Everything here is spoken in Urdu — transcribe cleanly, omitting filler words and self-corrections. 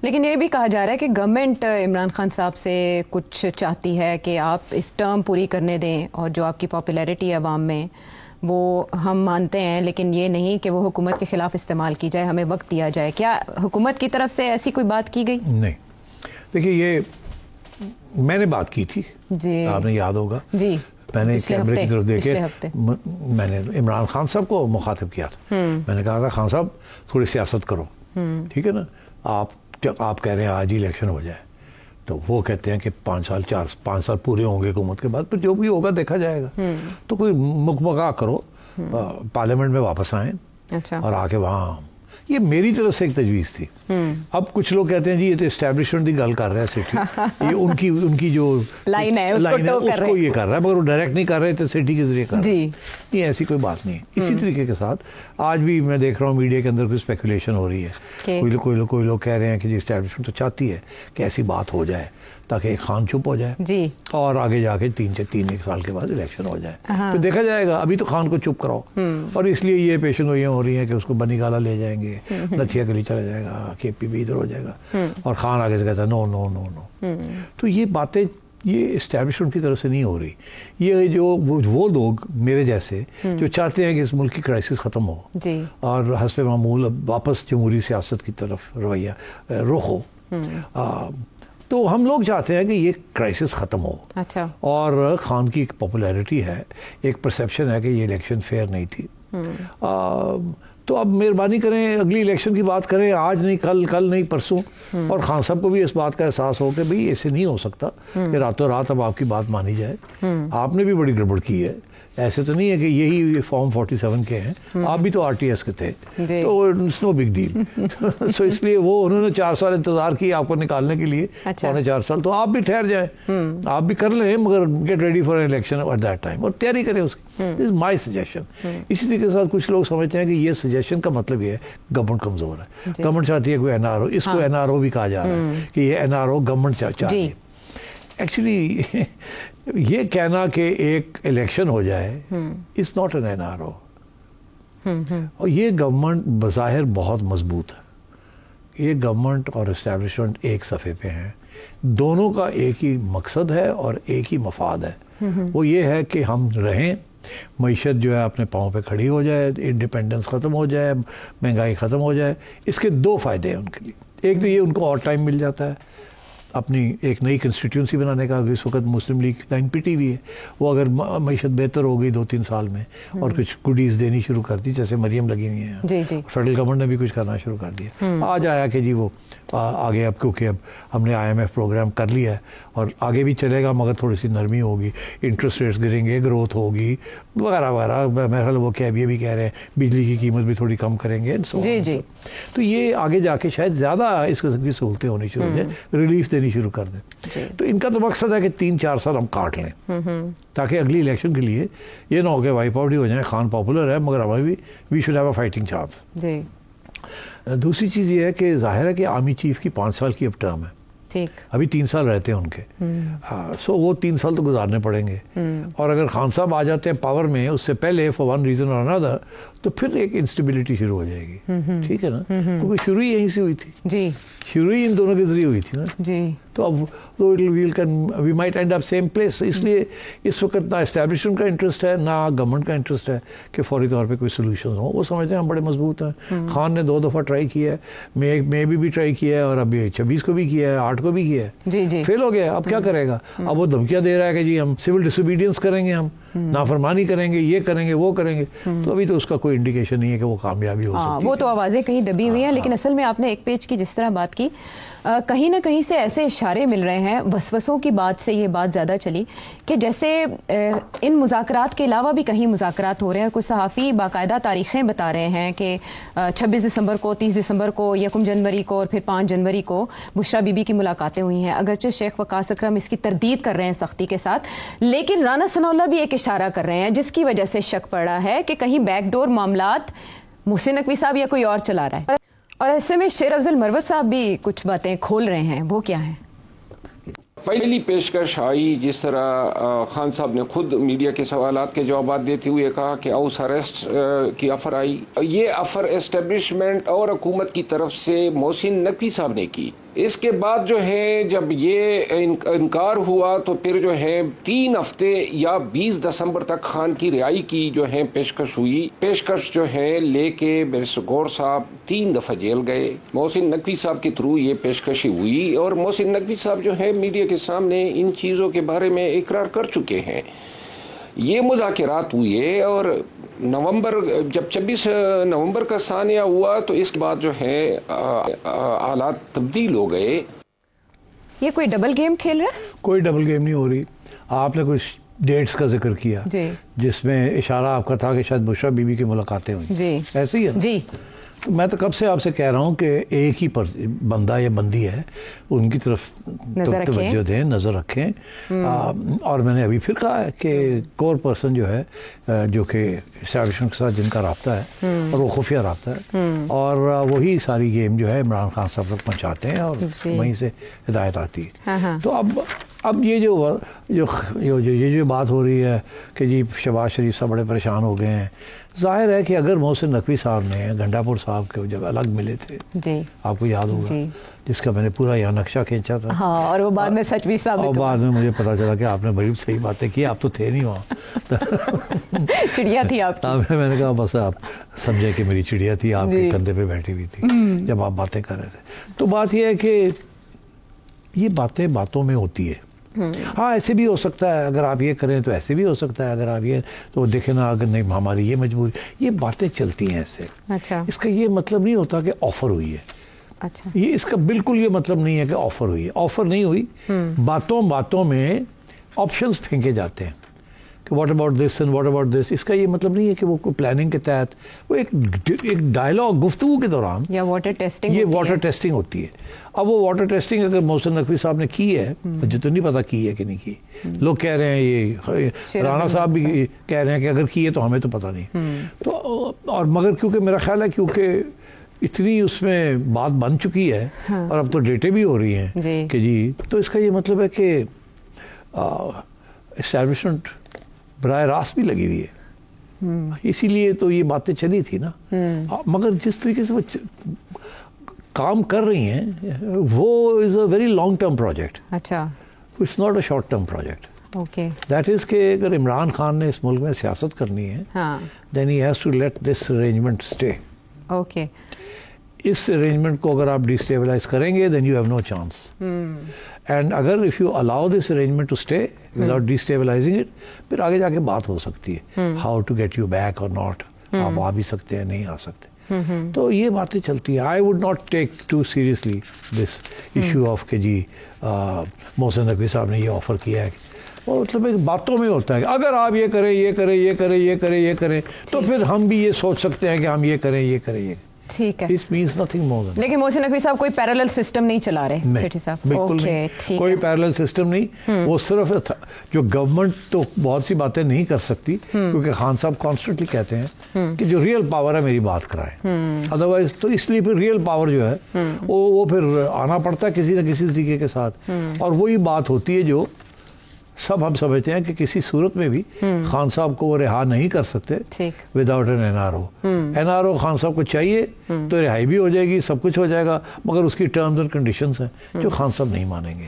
لیکن یہ بھی کہا جا رہا ہے کہ گورنمنٹ عمران خان صاحب سے کچھ چاہتی ہے کہ آپ اس ٹرم پوری کرنے دیں، اور جو آپ کی پاپولیرٹی ہے عوام میں وہ ہم مانتے ہیں، لیکن یہ نہیں کہ وہ حکومت کے خلاف استعمال کی جائے، ہمیں وقت دیا جائے. کیا حکومت کی طرف سے ایسی کوئی بات کی گئی؟ نہیں. دیکھیے یہ میں نے بات کی تھی جی، آپ نے یاد ہوگا. جی، میں نے کیمرے کی طرف دیکھے میں نے عمران خان صاحب کو مخاطب کیا تھا. میں نے کہا تھا خان صاحب تھوڑی سیاست کرو، ٹھیک ہے نا. آپ کہہ رہے ہیں آج ہی الیکشن ہو جائے، تو وہ کہتے ہیں کہ 5 سال پورے ہوں گے حکومت کے بعد، پھر جو بھی ہوگا دیکھا جائے گا. تو کوئی مکمکا کرو، پارلیمنٹ میں واپس آئیں اور آ کے وہاں. یہ میری طرف سے ایک تجویز تھی. اب کچھ لوگ کہتے ہیں جی یہ تو اسٹیبلشمنٹ کی گل کر رہا ہے سٹی، یہ ان کی جو لائن ہے اس کو یہ کر رہا ہے، مگر وہ ڈائریکٹ نہیں کر رہے تھے، سٹی کے ذریعے کر رہے ہیں. یہ ایسی کوئی بات نہیں ہے. اسی طریقے کے ساتھ آج بھی میں دیکھ رہا ہوں میڈیا کے اندر کوئی اسپیکولیشن ہو رہی ہے. کوئی لوگ کہہ رہے ہیں کہ جی اسٹیبلشمنٹ تو چاہتی ہے کہ ایسی بات ہو جائے تاکہ ایک خان چپ ہو جائے اور آگے جا کے 3 سال کے بعد الیکشن ہو جائے. پھر دیکھا جائے گا. ابھی تو خان کو چپ کراؤ، اور اس لیے یہ پیشن گوئیاں ہو رہی ہیں کہ اس کو بنی گالا لے جائیں گے، لٹھیا گلی چلا جائے گا، کے پی بھی ادھر ہو جائے گا، اور خان آگے سے کہتا ہے نو نو نو نو. تو یہ باتیں یہ اسٹیبلشمنٹ کی طرف سے نہیں ہو رہی. یہ جو وہ لوگ میرے جیسے جو چاہتے ہیں کہ اس ملک کی کرائسس ختم ہو اور حسب معمول اب واپس جمہوری سیاست کی طرف رویہ رخ ہو، تو ہم لوگ چاہتے ہیں کہ یہ کرائسس ختم ہو. اور خان کی ایک پاپولیرٹی ہے، ایک پرسیپشن ہے کہ یہ الیکشن فیئر نہیں تھی. تو اب مہربانی کریں اگلی الیکشن کی بات کریں، آج نہیں کل نہیں پرسوں. اور خان صاحب کو بھی اس بات کا احساس ہو کہ بھئی ایسے نہیں ہو سکتا کہ راتوں رات اب آپ کی بات مانی جائے. آپ نے بھی بڑی گڑبڑ کی ہے. ایسے تو نہیں ہے کہ یہی فارم 47 کے ہیں، آپ بھی تو RTS کے تھے، تو اٹس نو بگ ڈیل. سو اس لیے وہ انہوں نے 4 سال انتظار کی آپ کو نکالنے کے لیے، 4.5 سال. تو آپ بھی ٹھہر جائیں، آپ بھی کر لیں، مگر get ready for election at that time, اور تیاری کریں اس کی. Is my suggestion. اسی طریقے کے ساتھ کچھ لوگ سمجھتے ہیں کہ یہ سجیشن کا مطلب یہ ہے گورنمنٹ کمزور ہے. گورنمنٹ چاہتی ہے کوئی NRO، اس کو NRO بھی کہا جا رہا ہے کہ یہ NRO گورنمنٹ چاہتی ہے. ایکچولی یہ کہنا کہ ایک الیکشن ہو جائے اٹس ناٹ این NRO. اور یہ گورنمنٹ بظاہر بہت مضبوط ہے. یہ گورنمنٹ اور اسٹیبلشمنٹ ایک صفحے پہ ہیں، دونوں کا ایک ہی مقصد ہے اور ایک ہی مفاد ہے. وہ یہ ہے کہ ہم رہیں، معیشت جو ہے اپنے پاؤں پہ کھڑی ہو جائے، انڈیپینڈنس ختم ہو جائے، مہنگائی ختم ہو جائے. اس کے 2 فائدے ہیں ان کے لیے. ایک تو یہ ان کو اور ٹائم مل جاتا ہے اپنی ایک نئی کنسٹیٹیونسی بنانے کا. اس وقت مسلم لیگ لائن پٹی ہوئی ہے. وہ اگر معیشت بہتر ہو گئی 2-3 سال میں اور کچھ گڈیز دینی شروع کر دی، جیسے مریم لگی ہوئی ہیں، فیڈرل گورنمنٹ نے بھی کچھ کرنا شروع کر دیا. آج آیا کہ جی وہ آگے اب کیونکہ اب ہم نے IMF پروگرام کر لیا ہے اور آگے بھی چلے گا، مگر تھوڑی سی نرمی ہوگی، انٹرسٹ ریٹس گریں گے، گروتھ ہوگی وغیرہ وغیرہ. میرا خیال وہ یہ بھی کہہ رہے ہیں بجلی کی قیمت بھی تھوڑی کم کریں گے. تو یہ آگے جا کے شاید زیادہ اس قسم کی سہولتیں ہونی شروع ہو جائیں، ریلیف دینی شروع کر دیں. تو ان کا تو مقصد ہے کہ 3-4 سال ہم کاٹ لیں تاکہ اگلی الیکشن کے لیے یہ نہ ہو کہ وائپ آؤٹ ہی ہو جائیں. خان پاپولر ہے مگر ہمیں بھی we should have a fighting chance. دوسری چیز یہ ہے کہ ظاہر ہے کہ آرمی چیف کی 5 سال کی اب ٹرم ہے، ابھی 3 سال رہتے ہیں ان کے. سو وہ 3 سال تو گزارنے پڑیں گے. اور اگر خان صاحب آ جاتے ہیں پاور میں اس سے پہلے فار ون ریزن اور انادر، تو پھر ایک انسٹیبلٹی شروع ہو جائے گی. ٹھیک ہے نا، کیونکہ شروع ہی یہیں سے ہوئی تھی، شروع ہی ان دونوں کے ذریعے ہوئی تھی نا. تو اب we might end up same place. اس لیے اس وقت نہ اسٹیبلشمنٹ کا انٹرسٹ ہے نہ گورنمنٹ کا انٹرسٹ ہے کہ فوری طور پہ کوئی سولوشن ہو. وہ سمجھتے ہیں ہم بڑے مضبوط ہیں. خان نے 2 دفعہ ٹرائی کیا ہے، میں بھی ٹرائی کیا ہے، اور ابھی 26 کو بھی کیا ہے، 8 کو بھی کیا ہے، فیل ہو گیا. اب کیا کرے گا؟ اب وہ دھمکیاں دے رہا ہے کہ جی ہم سول ڈس اوبیڈینس کریں گے، ہم نافرمانی کریں گے، یہ کریں گے، وہ کریں گے. تو ابھی تو اس کا کوئی انڈیکیشن نہیں ہے کہ وہ کامیابی ہو سکتی ہے. وہ تو آوازیں کہیں دبی ہوئی ہیں، لیکن اصل میں آپ نے ایک پیج کی جس طرح بات کی، کہیں نہ کہیں سے ایسے اشارے مل رہے ہیں، وسوسوں کی بات سے یہ بات زیادہ چلی کہ جیسے ان مذاکرات کے علاوہ بھی کہیں مذاکرات ہو رہے ہیں. کچھ صحافی باقاعدہ تاریخیں بتا رہے ہیں کہ 26 دسمبر کو، 30 دسمبر کو، 1 جنوری کو اور پھر 5 جنوری کو بشرا بی بی کی ملاقاتیں ہوئی ہیں. اگرچہ شیخ وقاص اکرم اس کی تردید کر رہے ہیں سختی کے ساتھ، لیکن رانا ثناء اللہ بھی ایک اشارہ کر رہے ہیں جس کی وجہ سے شک پڑ رہا ہے کہ کہیں بیک ڈور معاملات محسن نقوی صاحب یا کوئی اور چلا رہا ہے. اور ایسے میں شیر افضل مروت صاحب بھی کچھ باتیں کھول رہے ہیں. وہ کیا ہیں؟ پہلی پیشکش آئی جس طرح خان صاحب نے خود میڈیا کے سوالات کے جوابات دیتے ہوئے کہا کہ ہاؤس اریسٹ کی آفر آئی. یہ آفر اسٹیبلشمنٹ اور حکومت کی طرف سے محسن نقوی صاحب نے کی. اس کے بعد جو ہے جب یہ انکار ہوا تو پھر جو ہے 3 ہفتے یا 20 دسمبر تک خان کی رہائی کی جو ہے پیشکش ہوئی. پیشکش جو ہے لے کے بیرسٹر غور صاحب 3 دفعہ جیل گئے. محسن نقوی صاحب کے تھرو یہ پیشکشی ہوئی اور محسن نقوی صاحب جو ہے میڈیا کے سامنے ان چیزوں کے بارے میں اقرار کر چکے ہیں. یہ مذاکرات ہوئے اور جب 26 نومبر کا ثانیہ ہوا تو اس کے بعد جو ہے حالات تبدیل ہو گئے. یہ کوئی ڈبل گیم کھیل رہا ہے؟ کوئی ڈبل گیم نہیں ہو رہی. آپ نے کچھ ڈیٹس کا ذکر کیا جس میں اشارہ آپ کا تھا کہ شاید بشرا بی بی کی ملاقاتیں ہوئی. ایسے ہی ہے جی. تو میں تو کب سے آپ سے کہہ رہا ہوں کہ ایک ہی بندہ یا بندی ہے, ان کی طرف توجہ دیں, نظر رکھیں. اور میں نے ابھی پھر کہا ہے کہ کور پرسن جو ہے جو کہ اسٹیبلشمنٹ کے ساتھ جن کا رابطہ ہے اور وہ خفیہ رابطہ ہے, اور وہی ساری گیم جو ہے عمران خان صاحب تک پہنچاتے ہیں اور وہیں سے ہدایت آتی ہے. تو اب یہ جو بات ہو رہی ہے کہ جی شہباز شریف صاحب بڑے پریشان ہو گئے ہیں, ظاہر ہے کہ اگر محسن نقوی صاحب نے گھنٹا پور صاحب کے جب الگ ملے تھے آپ کو یاد ہوگا جس کا میں نے پورا یہاں نقشہ کھینچا تھا, اور وہ بعد میں سچ بھی ثابت ہوا, اور بعد میں مجھے پتا چلا کہ آپ نے بڑی صحیح باتیں کی, آپ تو تھے نہیں وہاں, چڑیا تھی آپ کی. میں نے کہا بس آپ سمجھے کہ میری چڑیا تھی, آپ کے کندھے پہ بیٹھی ہوئی تھی جب آپ باتیں کر رہے تھے. تو بات یہ ہے کہ یہ باتیں باتوں میں ہوتی ہے. ہاں ایسے بھی ہو سکتا ہے, اگر آپ یہ کریں تو ایسے بھی ہو سکتا ہے, اگر آپ یہ تو دیکھیں نا, اگر نہیں ہماری یہ مجبوری, یہ باتیں چلتی ہیں ایسے. اس کا یہ مطلب نہیں ہوتا کہ آفر ہوئی ہے. یہ اس کا بالکل یہ مطلب نہیں ہے کہ آفر ہوئی ہے. آفر نہیں ہوئی, باتوں میں آپشنز پھینکے جاتے ہیں کہ what about this and what about this. اس کا یہ مطلب نہیں ہے کہ وہ کوئی پلاننگ کے تحت, وہ ایک ڈائلاگ گفتگو کے دوران یا واٹر ٹیسٹنگ, یہ واٹر ٹیسٹنگ ہوتی ہے. اب وہ واٹر ٹیسٹنگ اگر محسن نقوی صاحب نے کی ہے, مجھے تو نہیں پتا کی ہے کہ نہیں کی. لوگ کہہ رہے ہیں, یہ رانا صاحب بھی کہہ رہے ہیں کہ اگر کی ہے تو ہمیں تو پتا نہیں. تو اور مگر کیونکہ میرا خیال ہے کیونکہ اتنی اس میں بات بن چکی ہے اور اب تو ڈیٹیں بھی ہو رہی ہیں کہ جی, تو اس کا یہ مطلب ہے کہ اسٹیبلشمنٹ براہ راست بھی لگی ہوئی ہے, اسی لیے تو یہ باتیں چلی تھی نا. مگر جس طریقے سے وہ کام کر رہی ہیں وہ is a very long term project. اچھا, it's not a short term project. Okay, that is کہ اگر عمران خان نے اس ملک میں سیاست کرنی ہے then he has to let this arrangement stay. Okay, اس ارینجمنٹ کو اگر آپ ڈیسٹیبلائز کریں گے then you have no chance. And اگر if you allow this arrangement to stay without destabilizing it, پھر آگے جا کے بات ہو سکتی ہے how to get you back اور ناٹ. آپ آ بھی سکتے ہیں, نہیں آ سکتے. تو یہ باتیں چلتی ہیں. I would not take to seriously this issue of کہ جی محسن نقوی صاحب نے یہ آفر کیا ہے. اور مطلب ایک باتوں میں ہوتا ہے کہ اگر آپ یہ کریں یہ کریں یہ کریں یہ کریں یہ کریں تو پھر ہم بھی یہ سوچ سکتے ہیں کہ ہم یہ کریں یہ کریں یہ. ٹھیک ہے, لیکن محسن نقوی صاحب کوئی پیرالل سسٹم نہیں چلا رہے سیٹھی صاحب؟ بالکل نہیں, کوئی پیرالل سسٹم نہیں. وہ صرف جو گورنمنٹ تو بہت سی باتیں نہیں کر سکتی کیونکہ خان صاحب کانسٹنٹلی کہتے ہیں کہ جو ریئل پاور ہے میری بات کرائیں, ادروائز تو اس لیے پھر ریئل پاور جو ہے وہ پھر آنا پڑتا ہے کسی نہ کسی طریقے کے ساتھ. اور وہی بات ہوتی ہے جو سب ہم سمجھتے ہیں کہ کسی صورت میں بھی خان صاحب کو وہ رہا نہیں کر سکتے without an N R O. N R O Khan Sahab کو چاہیے تو رہائی بھی ہو جائے گی, سب کچھ ہو جائے گا, مگر اس کی ٹرمز اینڈ کنڈیشنز ہیں جو خان صاحب نہیں مانیں گے.